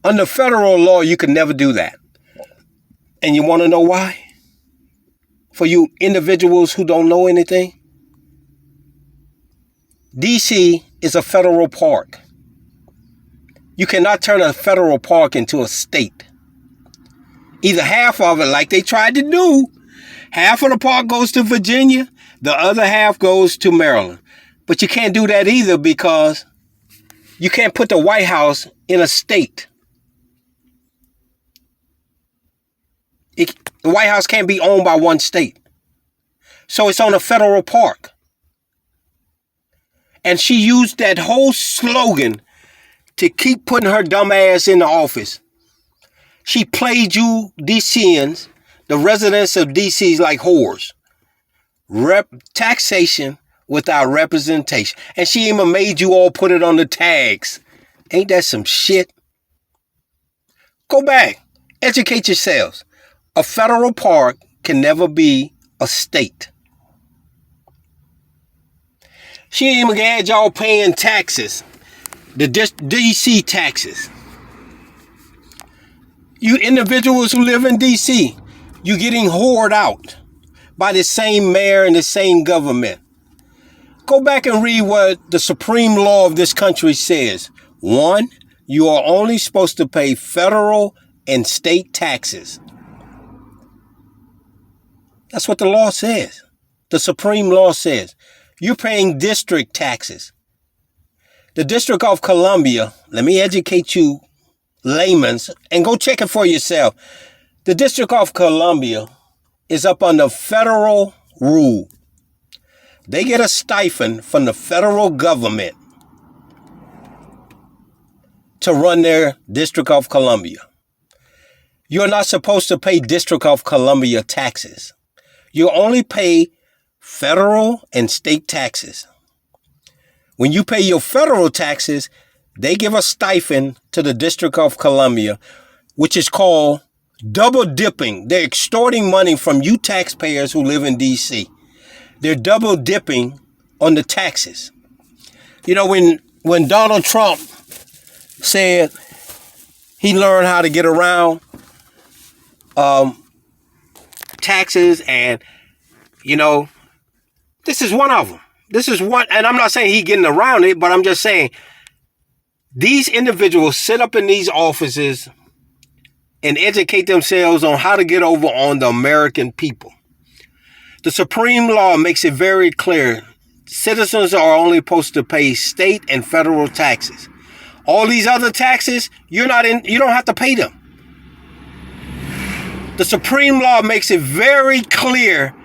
Under federal law, you can never do that. And you want to know why? For you individuals who don't know anything, DC is a federal park. You cannot turn a federal park into a state. Either half of it, like they tried to do, half of the park goes to Virginia, the other half goes to Maryland. But you can't do that either because you can't put the White House in a state. The White House can't be owned by one state. So it's on a federal park. And she used that whole slogan to keep putting her dumb ass in the office. She played you DCians, the residents of DC's like whores. Taxation without representation. And she even made you all put it on the tags. Ain't that some shit? Go back. Educate yourselves. A federal park can never be a state. She even had y'all paying taxes. The DC taxes. You individuals who live in DC, you getting whored out by the same mayor and the same government. Go back and read what the supreme law of this country says. 1, you are only supposed to pay federal and state taxes. That's what the law says. The supreme law says. You're paying district taxes. The District of Columbia, let me educate you layman's, and go check it for yourself. The District of Columbia is up under federal rule. They get a stipend from the federal government to run their District of Columbia. You're not supposed to pay District of Columbia taxes. You only pay federal and state taxes. When you pay your federal taxes, they give a stipend to the District of Columbia, which is called double dipping. They're extorting money from you taxpayers who live in DC. They're double dipping on the taxes. You know, when Donald Trump said he learned how to get around taxes, and, you know, this is one of them. This is one, and I'm not saying he's getting around it, but I'm just saying these individuals sit up in these offices and educate themselves on how to get over on the American people. The supreme law makes it very clear. Citizens are only supposed to pay state and federal taxes. All these other taxes, you don't have to pay them. The supreme law makes it very clear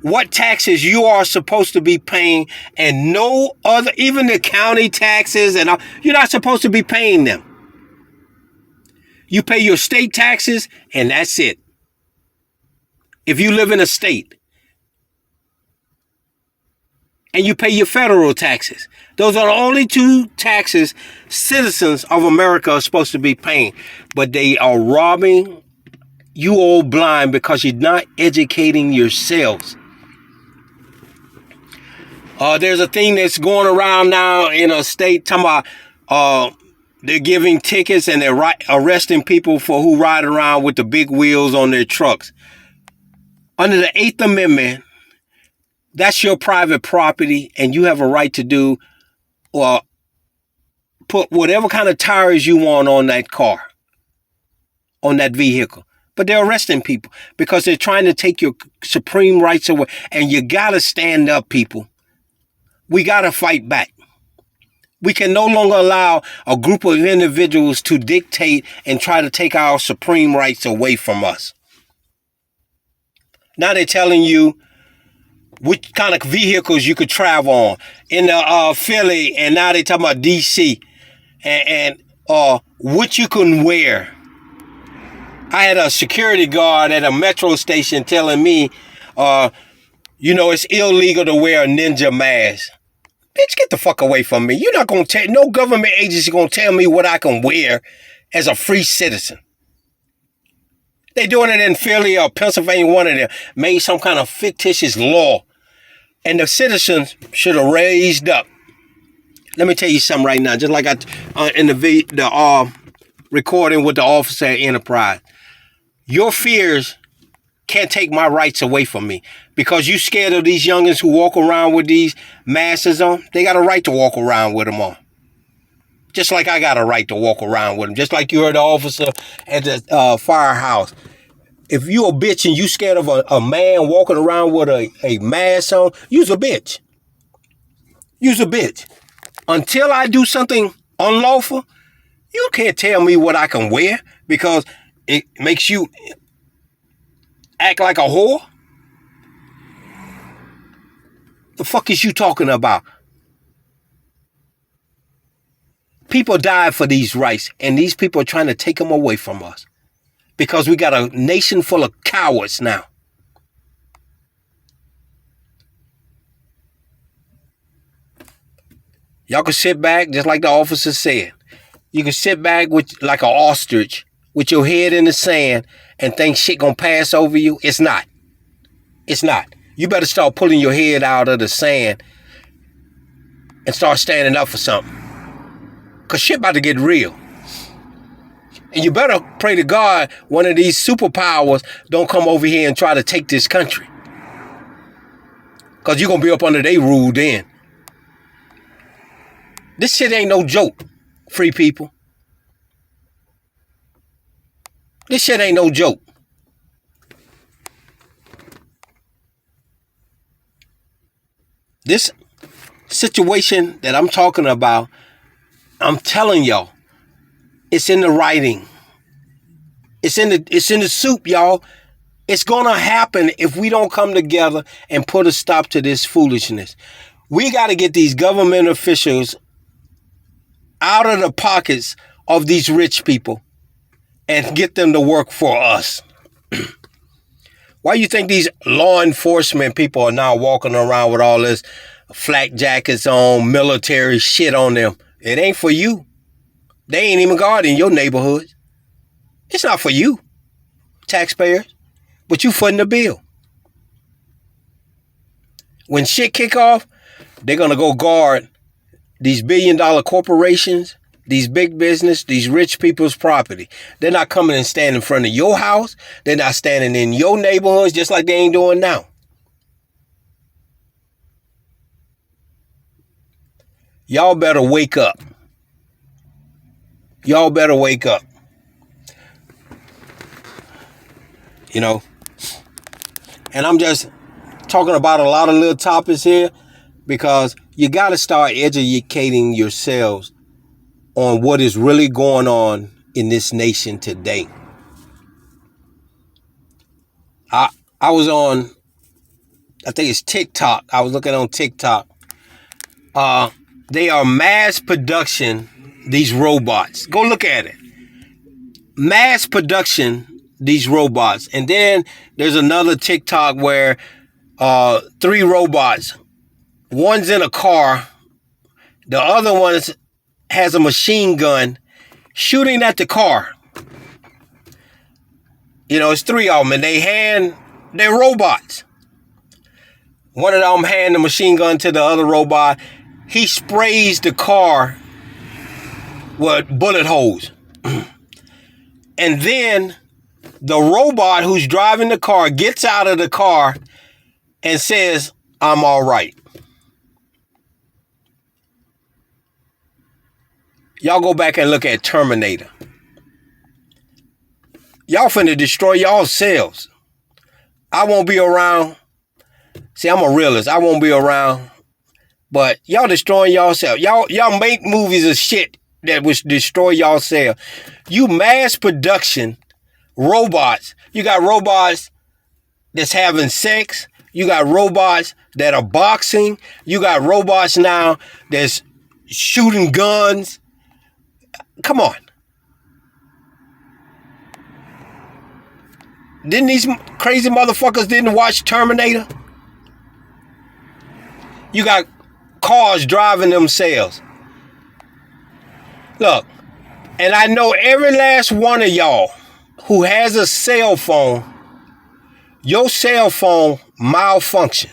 what taxes you are supposed to be paying, and no other, even the county taxes and all, you're not supposed to be paying them. You pay your state taxes and that's it. If you live in a state. And you pay your federal taxes. Those are the only two taxes citizens of America are supposed to be paying. But they are robbing you all blind because you're not educating yourselves. There's a thing that's going around now in a state talking about they're giving tickets and they're arresting people for who ride around with the big wheels on their trucks. Under the 8th Amendment, that's your private property and you have a right to do or put whatever kind of tires you want on that car, on that vehicle. But they're arresting people because they're trying to take your supreme rights away. And you got to stand up, people. We got to fight back. We can no longer allow a group of individuals to dictate and try to take our supreme rights away from us. Now they're telling you which kind of vehicles you could travel on in the Philly, and now they're talking about DC and what you can wear. I had a security guard at a metro station telling me, it's illegal to wear a ninja mask. Bitch, get the fuck away from me. You're not going to no government agency going to tell me what I can wear as a free citizen. They doing it in Philly or Pennsylvania, one of them made some kind of fictitious law. And the citizens should have raised up. Let me tell you something right now. Just like in the recording with the officer at Enterprise. Your fears can't take my rights away from me because you scared of these youngins who walk around with these masks on. They got a right to walk around with them on. Just like I got a right to walk around with them. Just like you heard the officer at the firehouse. If you a bitch and you scared of a man walking around with a mask on, you's a bitch. You's a bitch. Until I do something unlawful, you can't tell me what I can wear because it makes you act like a whore. The fuck is you talking about? People died for these rights, and these people are trying to take them away from us because we got a nation full of cowards now. Y'all can sit back, just like the officer said. You can sit back with like an ostrich with your head in the sand and think shit gonna pass over you. It's not. It's not. You better start pulling your head out of the sand and start standing up for something. Because shit about to get real. And you better pray to God one of these superpowers don't come over here and try to take this country. Because you're going to be up under their rule then. This shit ain't no joke, free people. This shit ain't no joke. This situation that I'm talking about, I'm telling y'all, it's in the writing. It's in the soup, y'all. It's gonna happen if we don't come together and put a stop to this foolishness. We got to get these government officials out of the pockets of these rich people and get them to work for us. Why you think these law enforcement people are now walking around with all this flak jackets on, military shit on them? It ain't for you. They ain't even guarding your neighborhood. It's not for you, taxpayers, but you footing the bill. When shit kick off, they're going to go guard these billion-dollar corporations, these big business, these rich people's property. They're not coming and standing in front of your house. They're not standing in your neighborhoods just like they ain't doing now. Y'all better wake up. Y'all better wake up. You know, and I'm just talking about a lot of little topics here because you got to start educating yourselves on what is really going on in this nation today. I was on, I think it's TikTok. I was looking on TikTok. They are mass production, these robots. Go look at it. Mass production, these robots. And then there's another TikTok where 3 robots. One's in a car. The other one has a machine gun shooting at the car. You know, it's 3 of them, and they're robots. One of them hand the machine gun to the other robot. He sprays the car with bullet holes. And then the robot who's driving the car gets out of the car and says, "I'm all right." Y'all go back and look at Terminator. Y'all finna destroy y'all selves. I won't be around. See, I'm a realist. I won't be around. But y'all destroying yourself. Y'all make movies of shit that would destroy yourself. You mass production robots. You got robots that's having sex. You got robots that are boxing. You got robots now that's shooting guns. Come on. Didn't these crazy motherfuckers didn't watch Terminator? You got cars driving themselves. Look, and I know every last one of y'all who has a cell phone, your cell phone malfunction.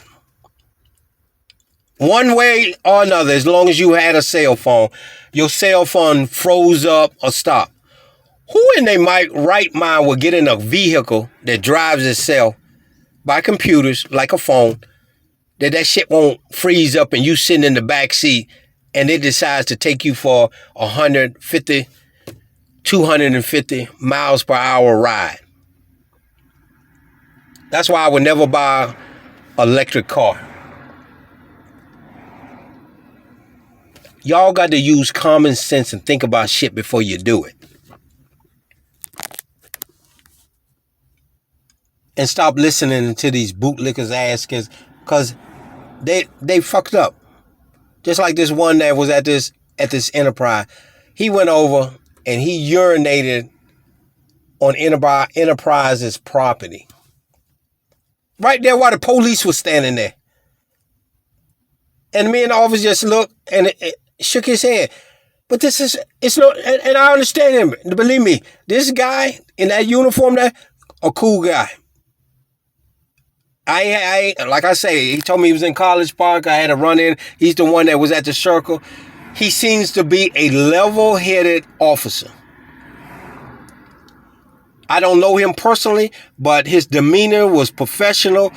One way or another, as long as you had a cell phone, your cell phone froze up or stopped. Who in their right mind will get in a vehicle that drives itself by computers like a phone, that shit won't freeze up and you sitting in the back seat and it decides to take you for 150, 250 miles per hour ride? That's why I would never buy an electric car. Y'all got to use common sense and think about shit before you do it. And stop listening to these bootlickers ass kids, because they fucked up. Just like this one that was at this Enterprise. He went over and he urinated on Enterprise's property. Right there while the police was standing there. And me and the officer just looked and it shook his head. But it's not, and I understand him. Believe me, this guy in that uniform there, a cool guy. I like I say, he told me he was in College Park. I had to run in. He's the one that was at the Circle. He seems to be a level-headed officer. I don't know him personally, but his demeanor was professional.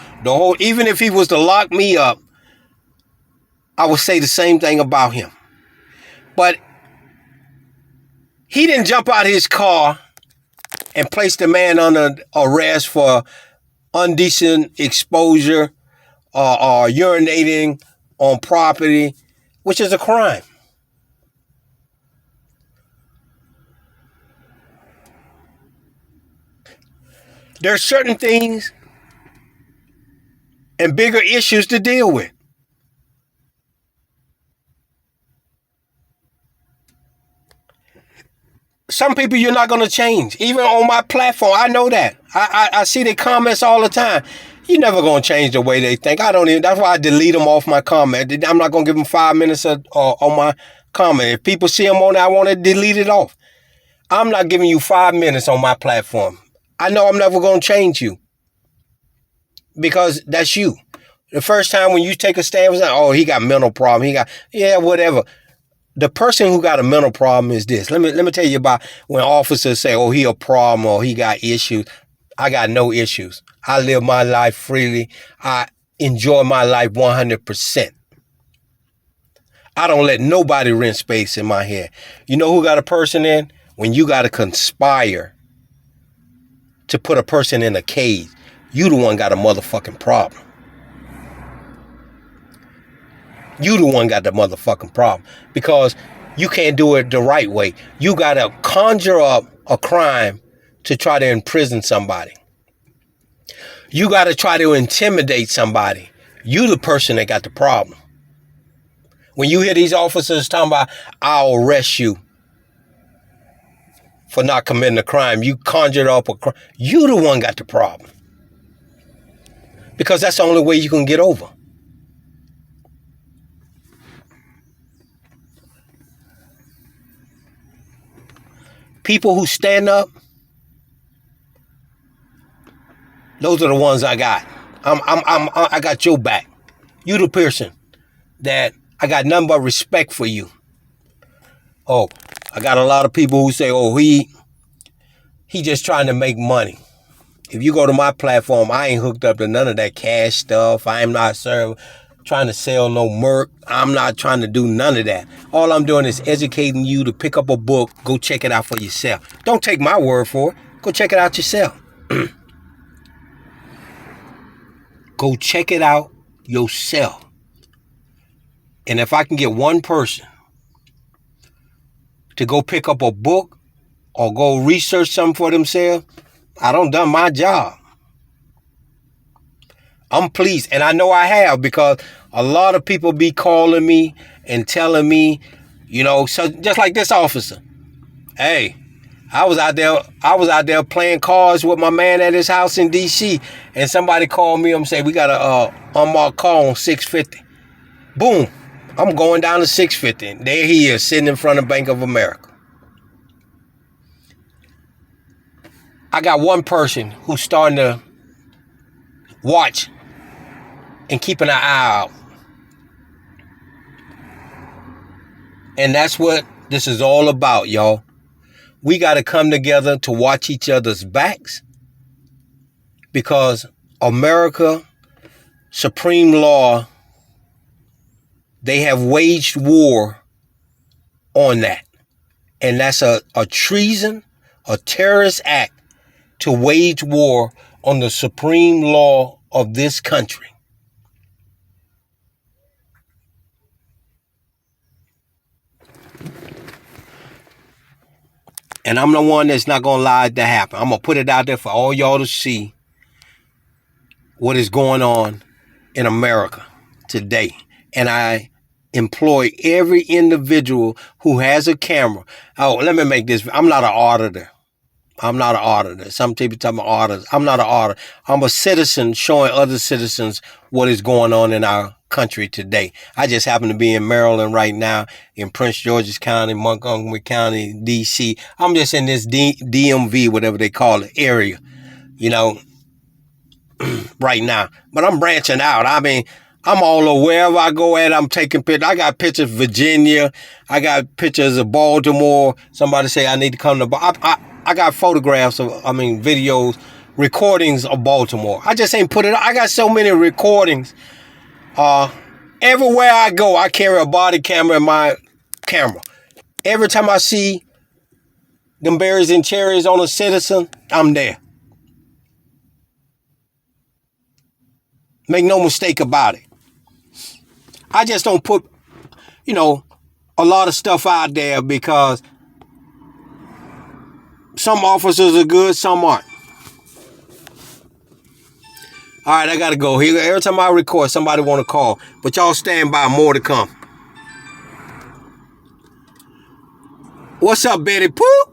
Even if he was to lock me up, I would say the same thing about him. But he didn't jump out of his car and place the man under arrest for indecent exposure or urinating on property, which is a crime. There are certain things and bigger issues to deal with. Some people you're not going to change. Even on my platform, I know that. I see their comments all the time. You're never going to change the way they think. That's why I delete them off my comment. I'm not going to give them 5 minutes on my comment. If people see them on there, I want to delete it off. I'm not giving you 5 minutes on my platform. I know I'm never going to change you. Because that's you. The first time when you take a stand, was like, oh, he got mental problem. Whatever. The person who got a mental problem is this. Let me tell you about when officers say, oh, he a problem or he got issues. I got no issues. I live my life freely. I enjoy my life 100%. I don't let nobody rent space in my head. You know who got a person in? When you got to conspire to put a person in a cage, you the one got a motherfucking problem. You the one got the motherfucking problem because you can't do it the right way. You got to conjure up a crime to try to imprison somebody. You got to try to intimidate somebody. You the person that got the problem. When you hear these officers talking about, I'll arrest you for not committing a crime, you conjured up a crime. You the one got the problem. Because that's the only way you can get over. People who stand up, those are the ones I got. I got your back. You the person that I got nothing but respect for you. Oh, I got a lot of people who say, oh, he just trying to make money. If you go to my platform, I ain't hooked up to none of that cash stuff. I am not trying to sell no merc. I'm not trying to do none of that. All I'm doing is educating you to pick up a book. Go check it out for yourself. Don't take my word for it. Go check it out yourself. Go check it out yourself. And if I can get one person to go pick up a book or go research something for themselves, I done my job. I'm pleased. And I know I have, because a lot of people be calling me and telling me, so just like this officer. Hey, I was out there playing cards with my man at his house in DC, and somebody called me and said, we got a unmarked car on 650. Boom. I'm going down to 650. And there he is, sitting in front of Bank of America. I got one person who's starting to watch and keeping an eye out. And that's what this is all about, y'all. we got to come together to watch each other's backs, because America, supreme law, they have waged war on that. And that's a treason, a terrorist act to wage war on the supreme law of this country. And I'm the one that's not going to allow it to happen. I'm going to put it out there for all y'all to see what is going on in America today. And I employ every individual who has a camera. Oh, let me make this. I'm not an auditor. Some people tell me auditors. I'm not an auditor. I'm a citizen showing other citizens what is going on in our country today. I just happen to be in Maryland right now, in Prince George's County, Montgomery County, D.C. I'm just in this DMV, whatever they call it, area, right now. But I'm branching out. I mean, I'm all over. Wherever I go at, I'm taking pictures. I got pictures of Virginia. I got pictures of Baltimore. Somebody say I need to come to I got photographs videos, recordings of Baltimore. I just ain't put it. I got so many recordings. Everywhere I go, I carry a body camera in my camera. Every time I see them berries and cherries on a citizen, I'm there. Make no mistake about it. I just don't put, a lot of stuff out there because some officers are good, some aren't. All right, I got to go. Here, every time I record, somebody want to call. But y'all stand by, more to come. What's up, Betty Pooh?